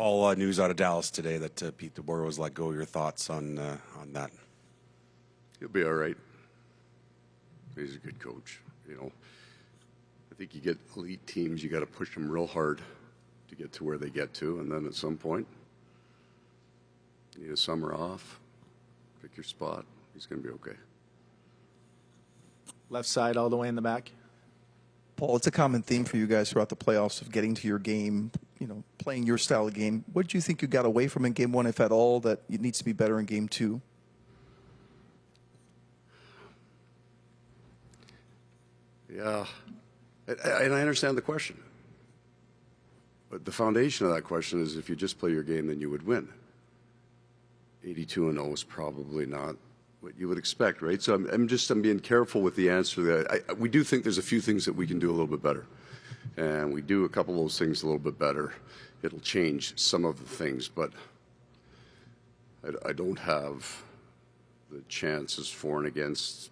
Paul, news out of Dallas today that Pete DeBoer was let go. Your thoughts on that? He'll be all right. He's a good coach. You know, I think you get elite teams, you got to push them real hard to get to where they get to, and then at some point, you need a summer off, pick your spot. He's going to be okay. Left side all the way in the back. Paul, it's a common theme for you guys throughout the playoffs of getting to your game, you know, playing your style of game. What do you think you got away from in game one, if at all, that it needs to be better in game two? Yeah, and I understand the question. But the foundation of that question is if you just play your game, then you would win. 82-0 is probably not what you would expect, right? So I'm being careful with the answer. We do think there's a few things that we can do a little bit better. And we do a couple of those things a little bit better. It'll change some of the things, but I don't have the chances for and against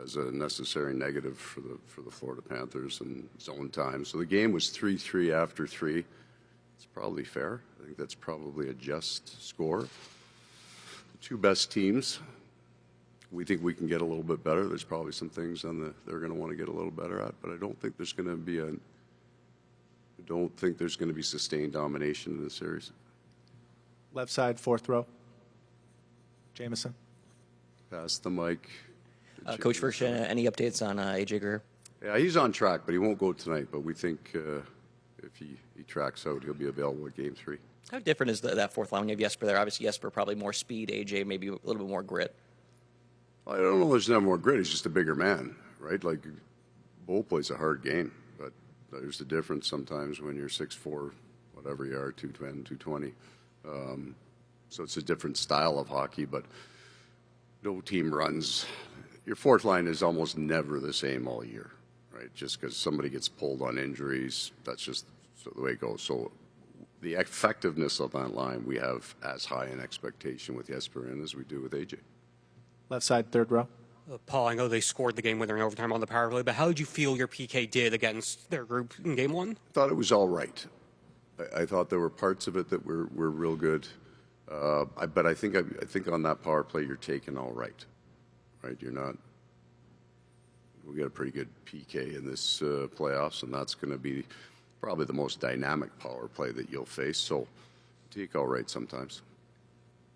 as a necessary negative for the Florida Panthers in zone time. So the game was 3-3 after 3. It's probably fair. I think that's probably a just score. The two best teams, we think we can get a little bit better. There's probably some things they're going to want to get a little better at, but I don't think there's going to be sustained domination in this series. Left side, fourth row. Jamison. Pass the mic. Coach First, any updates on AJ Greer? Yeah, he's on track, but he won't go tonight. But we think if he tracks out, he'll be available at Game 3. How different is that fourth line when you have Jesper there? Obviously, Jesper probably more speed, AJ maybe a little bit more grit. I don't know there's not more grit. He's just a bigger man, right? Like, Bo plays a hard game, but there's the difference sometimes when you're 6'4", whatever you are, 210, 220. So it's a different style of hockey, but no team runs. Your fourth line is almost never the same all year, right? Just because somebody gets pulled on injuries, that's just the way it goes. So the effectiveness of that line, we have as high an expectation with Jesper in as we do with AJ. Left side, third row. Paul, I know they scored the game winner in overtime on the power play, but how did you feel your PK did against their group in game one? I thought it was all right. I thought there were parts of it that were real good. But I think on that power play, you're taking all right. Right? You're not. We got a pretty good PK in this playoffs, and that's going to be probably the most dynamic power play that you'll face. So take all right sometimes.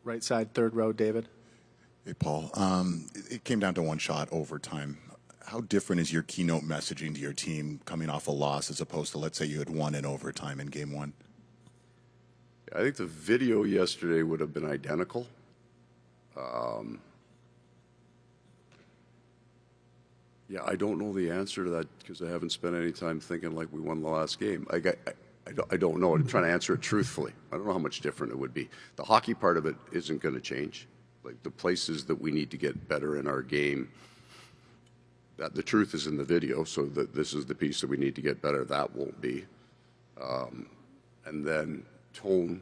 Right side, third row, David. Hey, Paul. It came down to one shot overtime. How different is your keynote messaging to your team coming off a loss as opposed to, let's say, you had won in overtime in game one? I think the video yesterday would have been identical. Yeah, I don't know the answer to that because I haven't spent any time thinking like we won the last game. I don't know. I'm trying to answer it truthfully. I don't know how much different it would be. The hockey part of it isn't going to change. Like the places that we need to get better in our game, that the truth is in the video, so that this is the piece that we need to get better. That won't be. And then tone.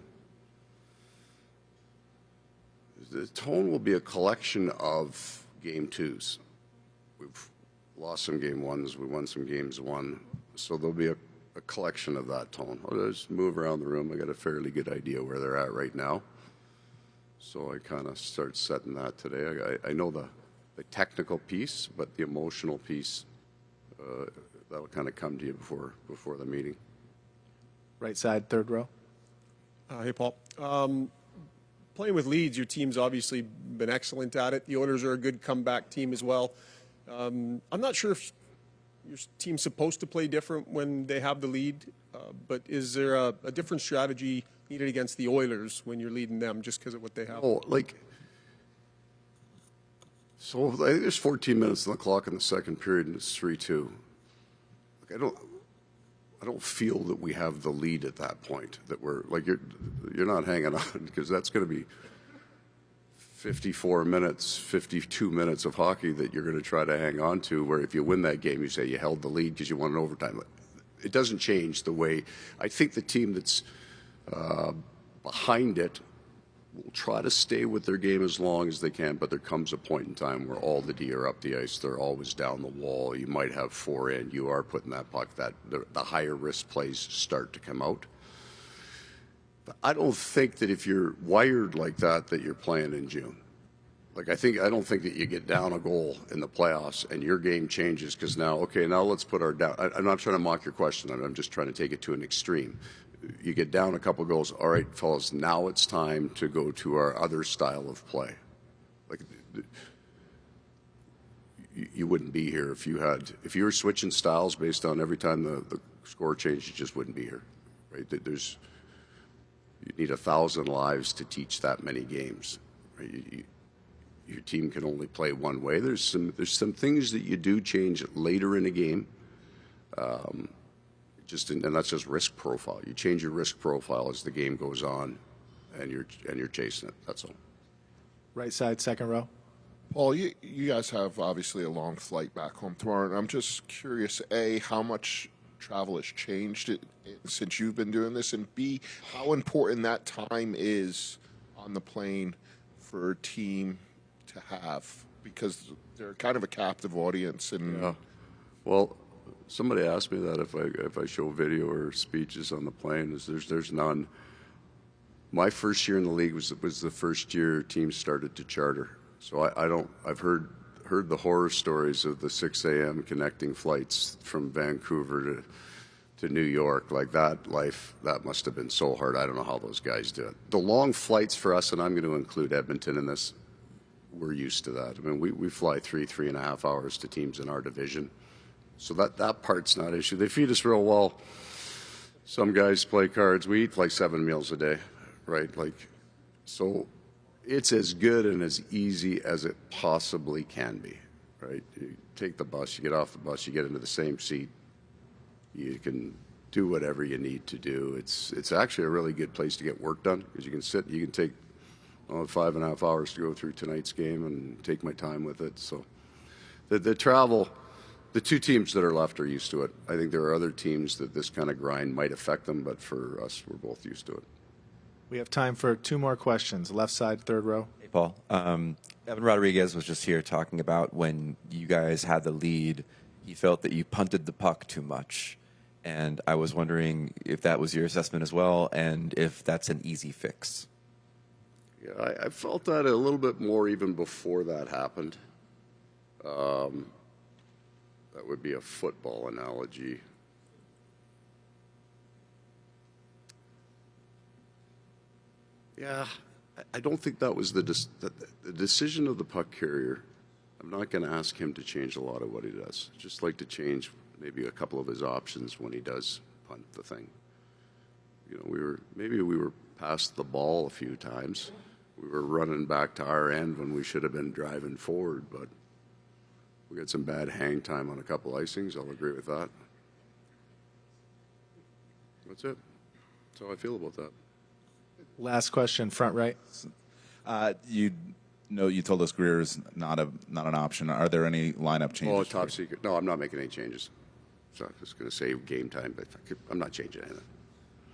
The tone will be a collection of game twos. We've lost some game ones, we won some games one, so there'll be a collection of that tone. I'll just move around the room. I got a fairly good idea where they're at right now. So I kind of start setting that today. I know the technical piece, but the emotional piece, that'll kind of come to you before the meeting. Right side, third row. Hey, Paul. Playing with Leeds, your team's obviously been excellent at it. The Oilers are a good comeback team as well. I'm not sure if your team's supposed to play different when they have the lead, but is there a different strategy needed against the Oilers when you're leading them just because of what they have? Oh, so I think there's 14 minutes on the clock in the second period, and it's 3-2. I don't feel that we have the lead at that point. That we're like you're not hanging on because that's going to be 54 minutes, 52 minutes of hockey that you're going to try to hang on to. Where if you win that game, you say you held the lead because you won in overtime. It doesn't change the way. I think the team that's behind it will try to stay with their game as long as they can, but there comes a point in time where all the D are up the ice. They're always down the wall. You might have 4 in. You are putting that puck. That the higher risk plays start to come out. But I don't think that if you're wired like that, that you're playing in June. Like, I don't think that you get down a goal in the playoffs and your game changes because now let's put our down. I'm not trying to mock your question. I'm just trying to take it to an extreme. You get down a couple goals. All right, fellas, now it's time to go to our other style of play. Like, you wouldn't be here if you were switching styles based on every time the score changed. You just wouldn't be here, right? You need 1,000 lives to teach that many games. Right? Your team can only play one way. There's some things that you do change later in a game. And that's just risk profile. You change your risk profile as the game goes on, and you're chasing it. That's all. Right side, second row. Paul, you guys have obviously a long flight back home tomorrow, and I'm just curious, A, how much travel has changed since you've been doing this, and B, how important that time is on the plane for a team to have, because they're kind of a captive audience. And yeah. Well, somebody asked me that if I show video or speeches on the plane. There's none. My first year in the league was the first year teams started to charter. So I've heard the horror stories of the 6 a.m. connecting flights from Vancouver to New York. Like that must have been so hard. I don't know how those guys do it. The long flights for us, and I'm going to include Edmonton in this, we're used to that. I mean, we fly 3.5 hours to teams in our division. So that part's not an issue. They feed us real well. Some guys play cards. We eat like 7 meals a day, right? So it's as good and as easy as it possibly can be, right? You take the bus, you get off the bus, you get into the same seat. You can do whatever you need to do. It's actually a really good place to get work done because you can sit, you can take 5.5 hours to go through tonight's game and take my time with it. So the travel, the two teams that are left are used to it. I think there are other teams that this kind of grind might affect them, but for us, we're both used to it. We have time for 2 more questions. Left side, third row. Hey, Paul. Evan Rodriguez was just here talking about when you guys had the lead, he felt that you punted the puck too much. And I was wondering if that was your assessment as well, and if that's an easy fix. Yeah, I felt that a little bit more even before that happened. That would be a football analogy. Yeah, I don't think that was the decision of the puck carrier. I'm not going to ask him to change a lot of what he does. Just like to change maybe a couple of his options when he does punt the thing. You know, we were past the ball a few times. We were running back to our end when we should have been driving forward, but we got some bad hang time on a couple icings. I'll agree with that. That's it. That's how I feel about that. Last question, front right. You told us Greer's not an option. Are there any lineup changes? Oh, top secret. No, I'm not making any changes. So I'm just going to say game time, but I'm not changing anything.